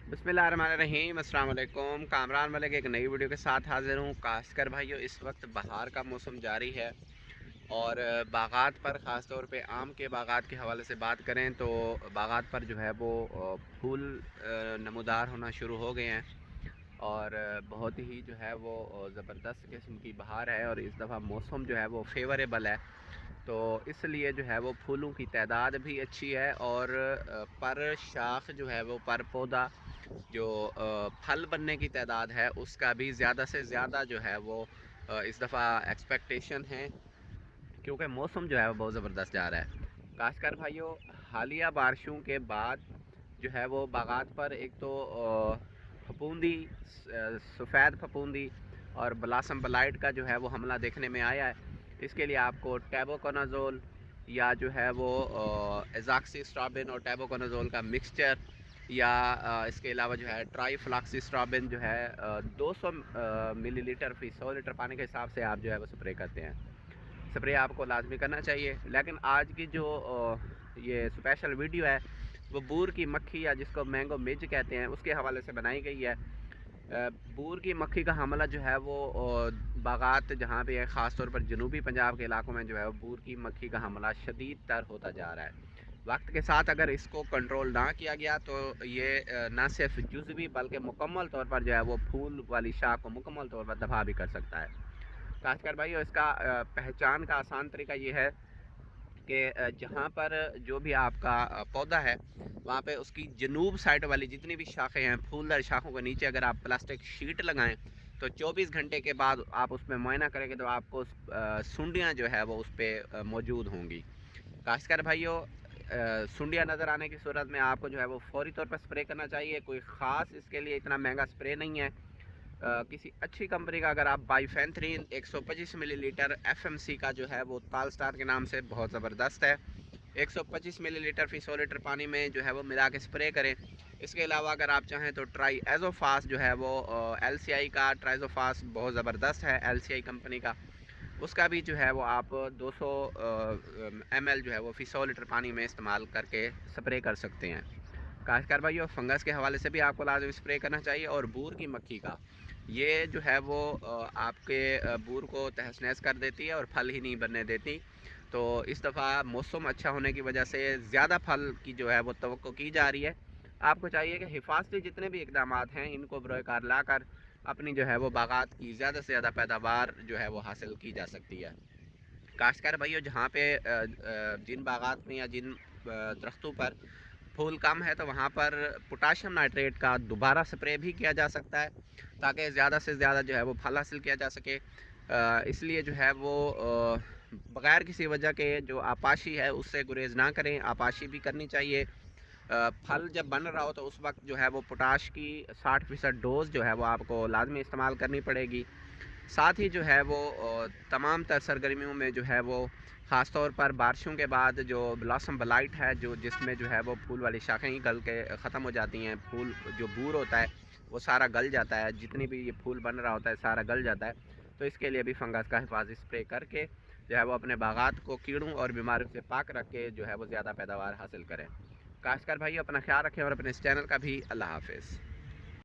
बिस्मिल्लाहिर्रहमानिर्रहीम। अस्सलाम वालेकुम। कामरान मलिक एक नई वीडियो के साथ हाज़िर हूँ। काश्तकार भाइयों, इस वक्त बहार का मौसम जारी है और बागात पर ख़ास तौर पे आम के बागात के हवाले से बात करें तो बागात पर जो है वो फूल नमूदार होना शुरू हो गए हैं और बहुत ही जो है वो ज़बरदस्त किस्म की बहार है और इस दफ़ा मौसम जो है वो फेवरेबल है, तो इसलिए जो है वो फूलों की तादाद भी अच्छी है और पर शाख जो है वो पर पौधा जो फल बनने की तादाद है उसका भी ज़्यादा से ज़्यादा जो है वो इस दफ़ा एक्सपेक्टेशन है, क्योंकि मौसम जो है वो बहुत ज़बरदस्त जा रहा है। काश्तकार भाइयों, हालिया बारिशों के बाद जो है वो बागात पर एक तो फफूंदी, सफ़ेद फफूंदी और ब्लासम ब्लाइट का जो है वो हमला देखने में आया है। इसके लिए आपको टेबोकोनाजोल या जो है वो एज़ाक्सिस्ट्राबिन और टेबोकोनाजोल का मिक्सचर या इसके अलावा जो है ट्राईफ्लॉक्सिस्ट्राबिन जो है 200 मिलीलीटर फ़ी 100 लीटर पानी के हिसाब से आप जो है वो स्प्रे करते हैं। स्प्रे आपको लाजमी करना चाहिए। लेकिन आज की जो ये स्पेशल वीडियो है वो बूर की मक्खी या जिसको मैंगो मिर्च कहते हैं उसके हवाले से बनाई गई है। बूर की मक्खी का हमला जो है वो बागात जहाँ पे है, ख़ास तौर पर जनूबी पंजाब के इलाकों में जो है बूर की मक्खी का हमला शदीद तर होता जा रहा है। वक्त के साथ अगर इसको कंट्रोल ना किया गया तो ये ना सिर्फ जुज़वी बल्कि मुकम्मल तौर पर जो है वो फूल वाली शाख को मुकम्मल तौर पर दबा भी कर सकता है। खासकर भाई इसका पहचान का आसान तरीका ये है कि जहाँ पर जो भी आपका पौधा है वहाँ पे उसकी जनूब साइड वाली जितनी भी शाखें हैं, फूलदार शाखों के नीचे अगर आप प्लास्टिक शीट लगाएं तो 24 घंटे के बाद आप उसमें मुआयना करेंगे तो आपको सुंडियाँ जो है वो उस पर मौजूद होंगी। खासकर भाइयों, सुंडियाँ नज़र आने की सूरत में आपको जो है वो फौरी तौर पर स्प्रे करना चाहिए। कोई ख़ास इसके लिए इतना महंगा स्प्रे नहीं है। किसी अच्छी कंपनी का अगर आप बाइफेंथ्रीन 125 मिलीलीटर एफएमसी का जो है वो ताल स्टार के नाम से बहुत ज़बरदस्त है, 125 मिलीलीटर फ़ी 100 लीटर पानी में जो है वो मिला के स्प्रे करें। इसके अलावा अगर आप चाहें तो ट्राई एजोफास जो है वो एलसीआई का ट्राइजोफास बहुत ज़बरदस्त है, एलसीआई कंपनी का, उसका भी जो है वो आप 200 ml जो है वो फ़ी 100 लीटर पानी में इस्तेमाल करके स्प्रे कर सकते हैं। काश्तकार भाइयों, फंगस के हवाले से भी आपको लाजमी स्प्रे करना चाहिए और बूर की मक्खी का ये जो है वो आपके बूर को तहस नहस कर देती है और फल ही नहीं बनने देती। तो इस दफ़ा मौसम अच्छा होने की वजह से ज़्यादा फल की जो है वो तवक्को की जा रही है। आपको चाहिए कि हिफाजती जितने भी इकदाम हैं इनको बरोकार ला कर अपनी जो है वो बागात की ज़्यादा से ज़्यादा पैदावार जो है वो हासिल की जा सकती है। काश्तकार भाइयों, जहाँ पे जिन बागात में या जिन दरख्तों पर फूल कम है तो वहाँ पर पोटाशियम नाइट्रेट का दोबारा स्प्रे भी किया जा सकता है ताकि ज़्यादा से ज़्यादा जो है वो फल हासिल किया जा सके। इसलिए जो है वो बग़ैर किसी वजह के जो आपाशी है उससे गुरेज ना करें, आपाशी भी करनी चाहिए। फल जब बन रहा हो तो उस वक्त जो है वो पोटाश की 60% डोज़ जो है वो आपको लाजमी इस्तेमाल करनी पड़ेगी। साथ ही जो है वो तमाम तर सरगर्मियों में जो है वो ख़ास तौर पर बारिशों के बाद जो ब्लॉसम ब्लाइट है, जो जिसमें जो है वो फूल वाली शाखें ही गल के ख़त्म हो जाती हैं, फूल जो बूर होता है वो सारा गल जाता है, जितनी भी ये फूल बन रहा होता है सारा गल जाता है। तो इसके लिए भी फंगस का हिफाजी स्प्रे करके जो है वो अपने बागात को कीड़ों और बीमारियों से पाक रख के जो है वो ज़्यादा पैदावार हासिल करें। काश्तकार भाई अपना ख्याल रखें और अपने इस चैनल का भी। अल्लाह हाफिज़।